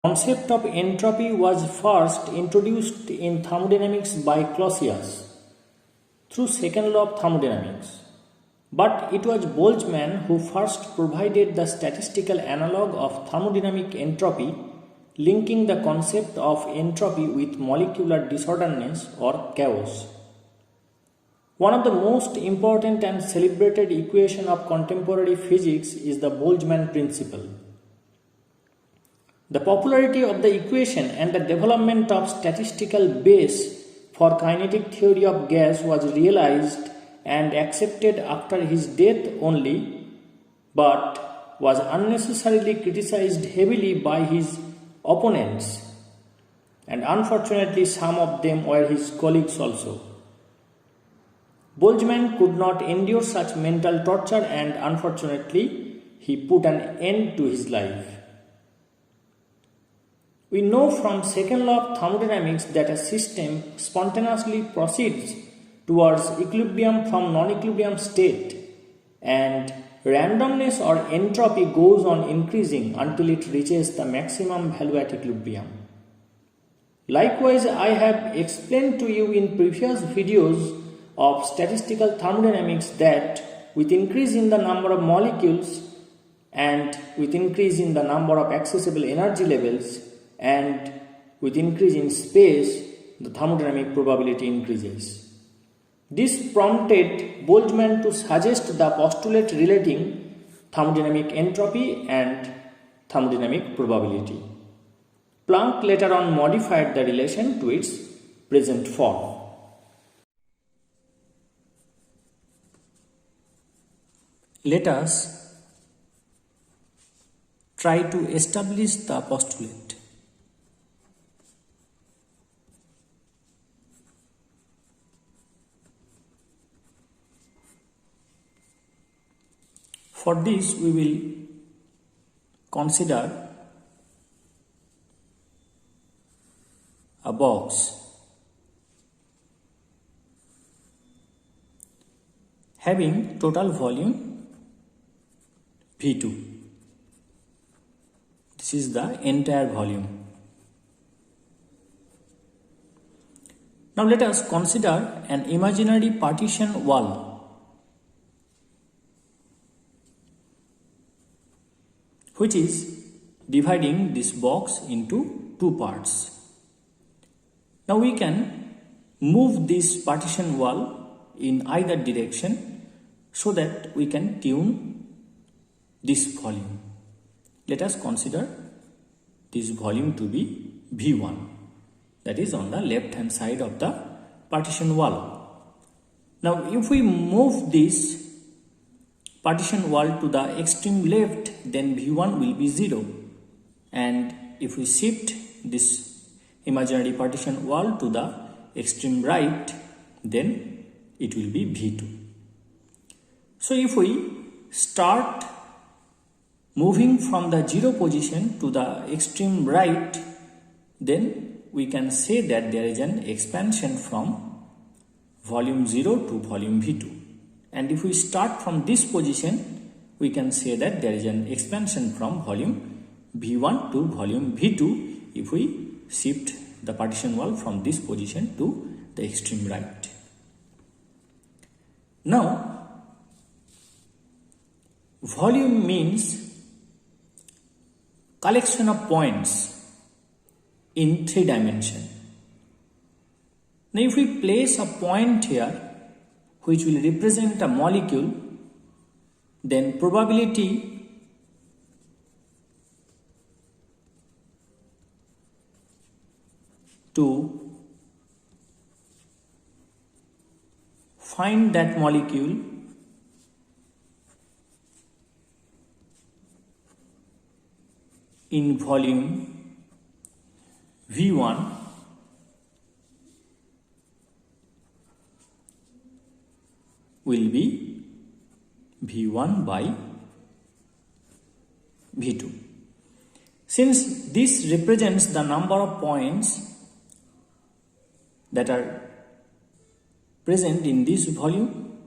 Concept of entropy was first introduced in thermodynamics by Clausius through second law of thermodynamics. But it was Boltzmann who first provided the statistical analog of thermodynamic entropy, linking the concept of entropy with molecular disorderness or chaos. One of the most important and celebrated equation of contemporary physics is the Boltzmann principle. The popularity of the equation and the development of statistical base for kinetic theory of gas was realized and accepted after his death only, but was unnecessarily criticized heavily by his opponents, and unfortunately some of them were his colleagues also. Boltzmann could not endure such mental torture and unfortunately he put an end to his life. We know from second law of thermodynamics that a system spontaneously proceeds towards equilibrium from non-equilibrium state, and randomness or entropy goes on increasing until it reaches the maximum value at equilibrium. Likewise, I have explained to you in previous videos of statistical thermodynamics that with increase in the number of molecules and with increase in the number of accessible energy levels and with increase in space, the thermodynamic probability increases. This prompted Boltzmann to suggest the postulate relating thermodynamic entropy and thermodynamic probability. Planck later on modified the relation to its present form. Let us try to establish the postulate. For this, we will consider a box having total volume V2. This is the entire volume. Now let us consider an imaginary partition wall which is dividing this box into two parts. Now we can move this partition wall in either direction so that we can tune this volume. Let us consider this volume to be V1, that is on the left hand side of the partition wall. Now if we move this partition wall to the extreme left, then V1 will be 0, and if we shift this imaginary partition wall to the extreme right, then it will be V2. So if we start moving from the 0 position to the extreme right, then we can say that there is an expansion from volume 0 to volume V2. And if we start from this position, we can say that there is an expansion from volume V1 to volume V2 if we shift the partition wall from this position to the extreme right. Now, volume means collection of points in 3 dimensions. Now if we place a point here which will represent a molecule, then probability to find that molecule in volume V1 will be V1 by V2. Since this represents the number of points that are present in this volume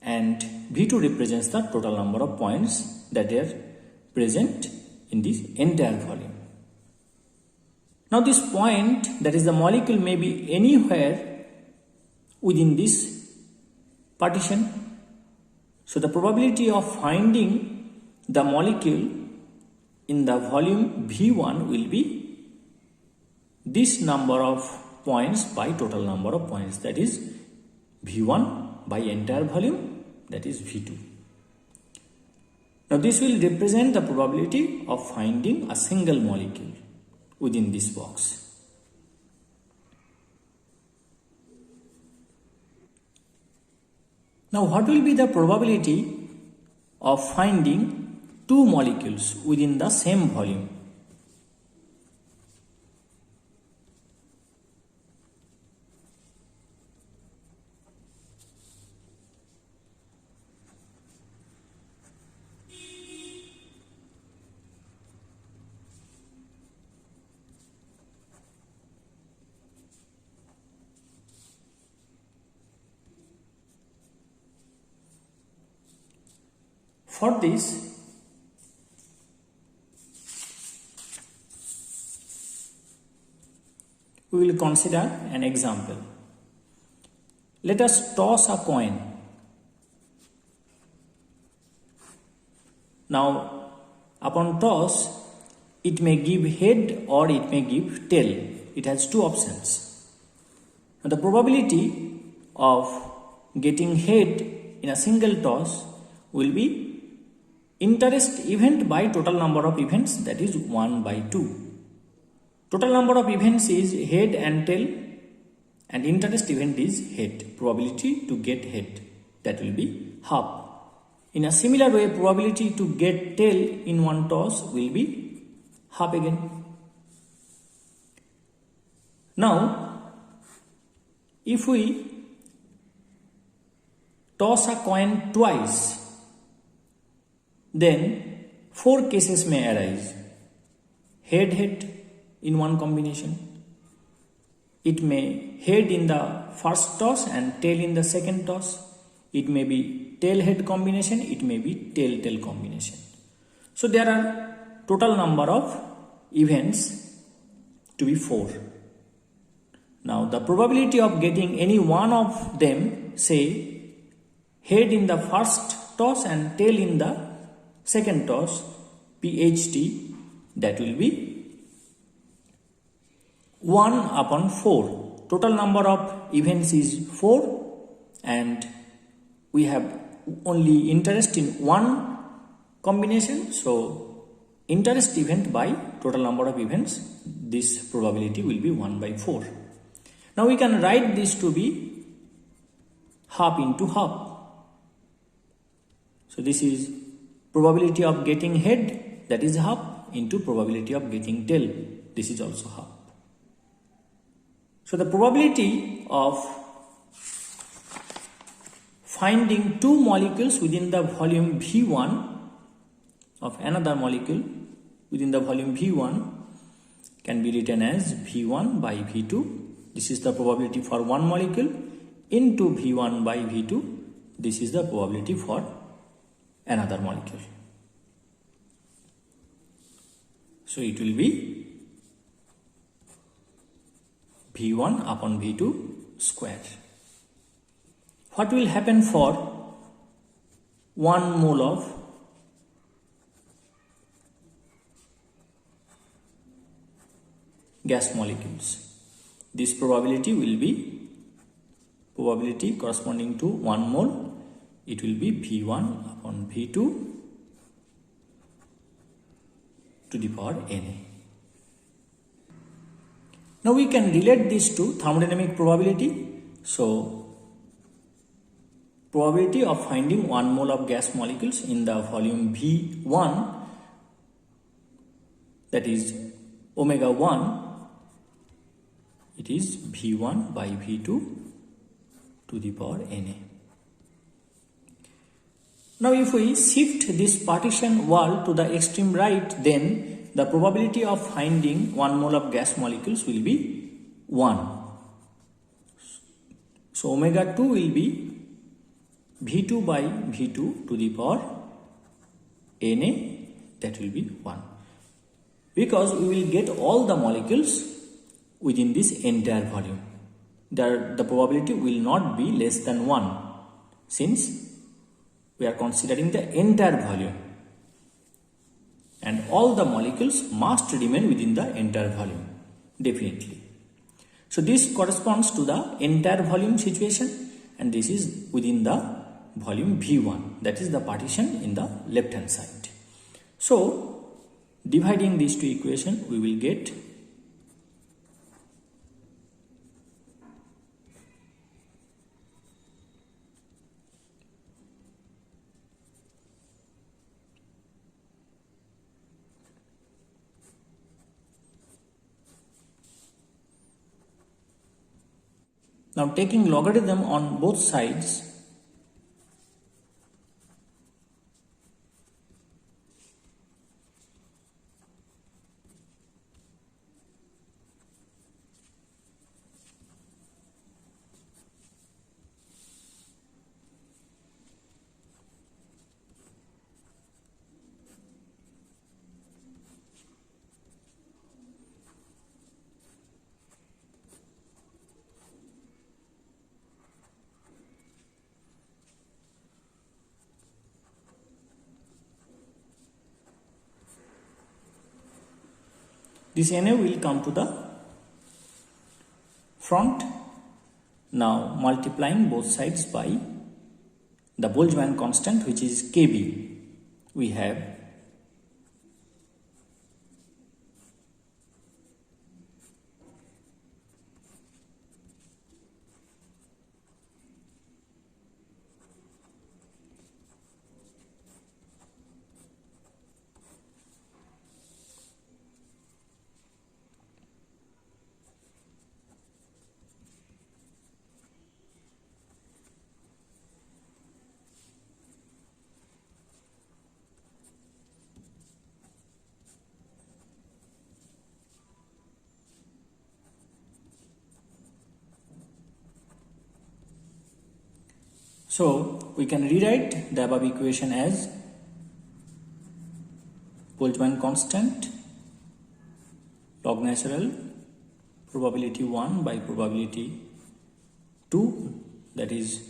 and V2 represents the total number of points that are present in this entire volume. Now this point, that is the molecule, may be anywhere within this partition. So the probability of finding the molecule in the volume V1 will be this number of points by total number of points, that is V1 by entire volume, that is V2. Now this will represent the probability of finding a single molecule within this box. Now what will be the probability of finding two molecules within the same volume? For this, we will consider an example. Let us toss a coin. Now, upon toss, it may give head or it may give tail. It has two options. Now, the probability of getting head in a single toss will be interest event by total number of events, that is 1 by 2. Total number of events is head and tail, and interest event is head. Probability to get head, that will be half. In a similar way, probability to get tail in one toss will be half again. Now, if we toss a coin twice, then 4 cases may arise. Head in one combination. It may head in the first toss and tail in the second toss. It may be tail-head combination. It may be tail-tail combination. So there are total number of events to be 4. Now the probability of getting any one of them, say head in the first toss and tail in the second toss, PHT, that will be 1 upon 4. Total number of events is 4 and we have only interest in one combination. So interest event by total number of events, this probability will be 1 by 4. Now we can write this to be half into half. So this is probability of getting head, that is half, into probability of getting tail, this is also half. So the probability of finding two molecules within the volume V1 of another molecule within the volume V1 can be written as V1 by V2. This is the probability for one molecule into V1 by V2. This is the probability for another molecule. So it will be V1 upon V2 square. What will happen for 1 mole of gas molecules? This probability will be probability corresponding to 1 mole. It will be V1 upon V2 to the power Na. Now we can relate this to thermodynamic probability. So probability of finding 1 mole of gas molecules in the volume V1, that is omega 1, it is V1 by V2 to the power Na. Now if we shift this partition wall to the extreme right, then the probability of finding 1 mole of gas molecules will be 1. So omega 2 will be V2 by V2 to the power Na, that will be 1. Because we will get all the molecules within this entire volume. The probability will not be less than 1 since we are considering the entire volume, and all the molecules must remain within the entire volume, definitely. So this corresponds to the entire volume situation, and this is within the volume V1, that is the partition in the left hand side. So dividing these two equations, we will get now taking logarithm on both sides, this Na will come to the front. Now multiplying both sides by the Boltzmann constant, which is Kb, we have so we can rewrite the above equation as Boltzmann constant log natural probability 1 by probability 2, that is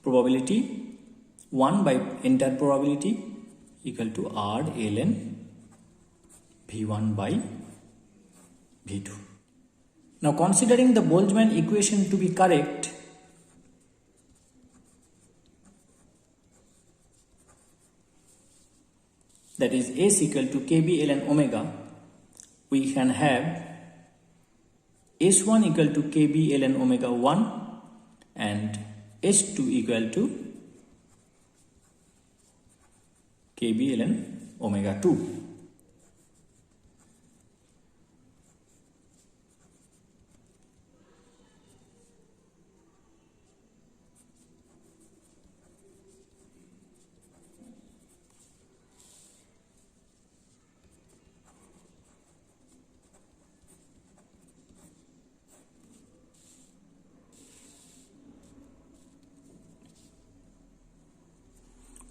probability 1 by entire probability equal to R ln V1 by V2. Now considering the Boltzmann equation to be correct, that is S equal to Kb ln omega, we can have S1 equal to Kb ln omega 1 and S2 equal to Kb ln omega 2.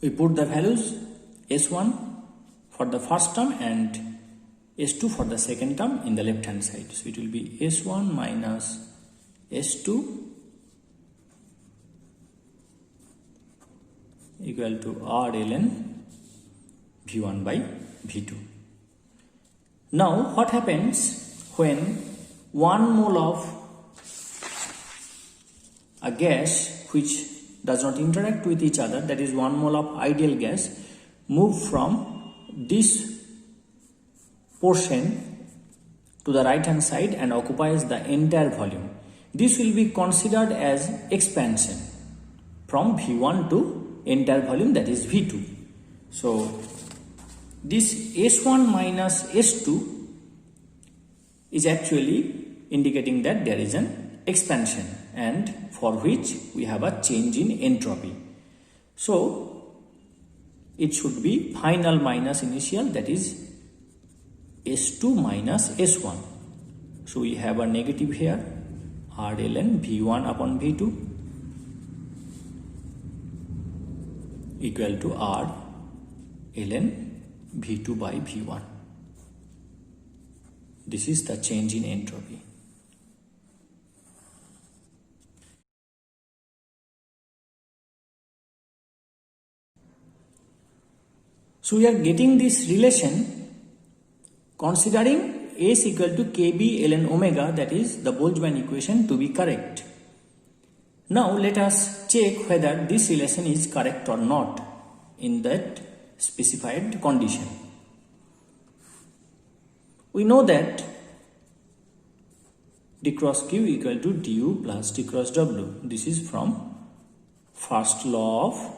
We put the values S1 for the first term and S2 for the second term in the left hand side. So it will be S1 minus S2 equal to R ln V1 by V2. Now what happens when 1 mole of a gas which does not interact with each other, that is 1 mole of ideal gas, move from this portion to the right hand side and occupies the entire volume. This will be considered as expansion from V1 to entire volume, that is V2. So this S1 minus S2 is actually indicating that there is an expansion, and for which we have a change in entropy. So it should be final minus initial, that is S2 minus S1. So we have a negative here, R ln V1 upon V2 equal to R ln V2 by V1. This is the change in entropy. So we are getting this relation considering S equal to Kb ln omega, that is the Boltzmann equation, to be correct. Now let us check whether this relation is correct or not in that specified condition. We know that d cross q equal to du plus d cross w. This is from first law of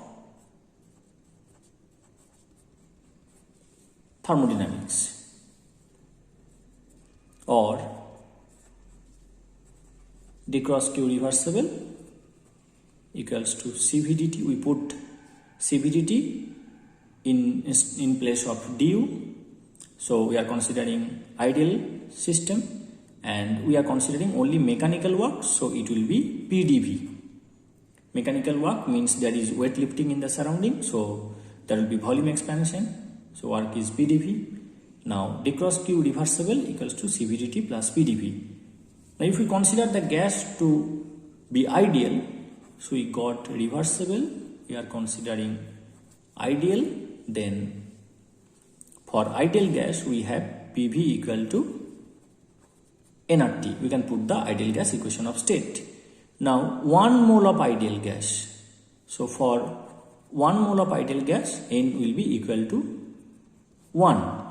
thermodynamics, or d cross q reversible equals to cv dt. We put cv dt in place of du. So we are considering ideal system and we are considering only mechanical work, so it will be pdv. Mechanical work means there is weight lifting in the surrounding, so there will be volume expansion, so work is pdv. Now d cross q reversible equals to cv dt plus pdv. Now if we consider the gas to be ideal, so we got reversible, we are considering ideal, then for ideal gas we have PV equal to nRT. We can put the ideal gas equation of state. Now 1 mole of ideal gas. So for 1 mole of ideal gas, N will be equal to 1.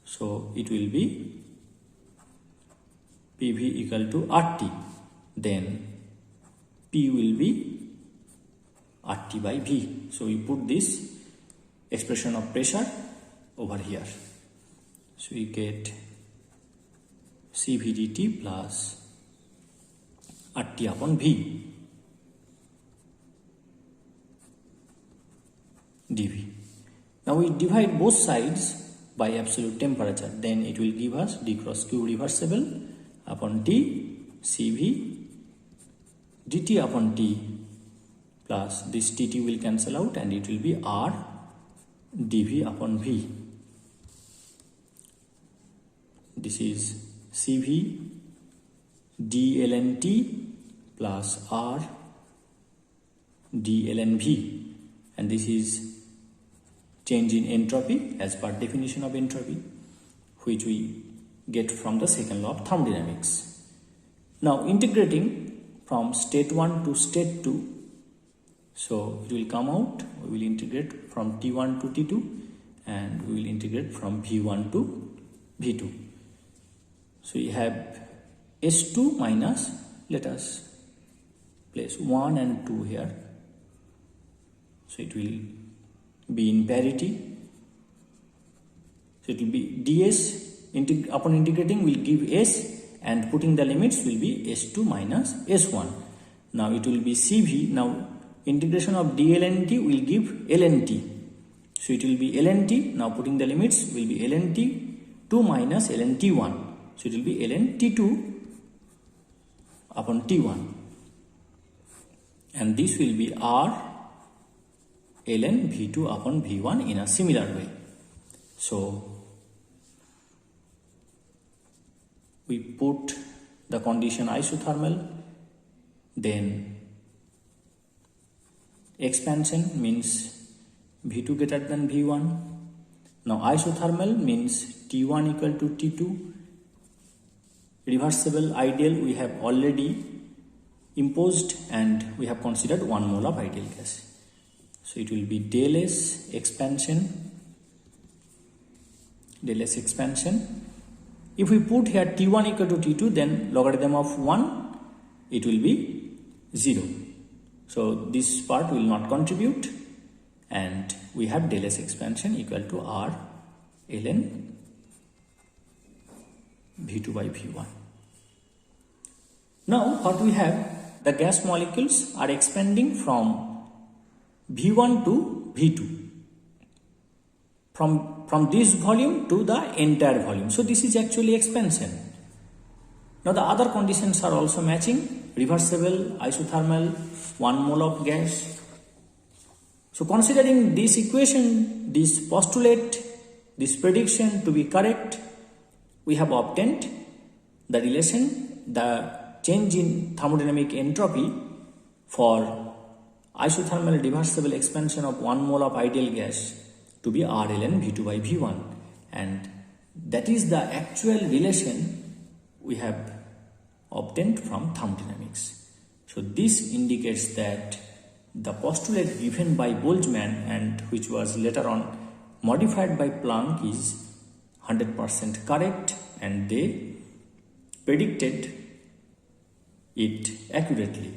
So it will be PV equal to RT. Then P will be RT by V. So we put this expression of pressure over here. So we get CVdT plus RT upon V dV. Now we divide both sides by absolute temperature, then it will give us d cross q reversible upon T Cv dt upon T plus this dt will cancel out and it will be R dV upon V. This is Cv d ln T plus R d ln V, and this is change in entropy as per definition of entropy, which we get from the second law of thermodynamics. Now integrating from state 1 to state 2, so it will come out, we will integrate from T1 to T2 and we will integrate from V1 to V2. So we have S2 minus, let us place 1 and 2 here. So it will be in parity. So it will be ds upon integrating will give S, and putting the limits will be S2 minus S1. Now it will be Cv. Now integration of d ln T will give ln T. So it will be ln T. Now putting the limits will be ln T2 minus ln T1. So it will be ln T2 upon T1. And this will be R ln V2 upon V1 in a similar way. So we put the condition isothermal, then expansion means V2 greater than V1. Now isothermal means T1 equal to T2. Reversible ideal we have already imposed and we have considered 1 mole of ideal gas. So it will be del S expansion. If we put here T1 equal to T2, then logarithm of 1, it will be 0. So this part will not contribute and we have del S expansion equal to R ln V2 by V1. Now what we have, the gas molecules are expanding from V1 to V2, from this volume to the entire volume. So this is actually expansion. Now the other conditions are also matching: reversible, isothermal, 1 mole of gas. So considering this equation, this postulate, this prediction to be correct, we have obtained the relation, the change in thermodynamic entropy for isothermal reversible expansion of 1 mole of ideal gas to be R ln V2 by V1, and that is the actual relation we have obtained from thermodynamics. So this indicates that the postulate given by Boltzmann and which was later on modified by Planck is 100% correct, and they predicted it accurately.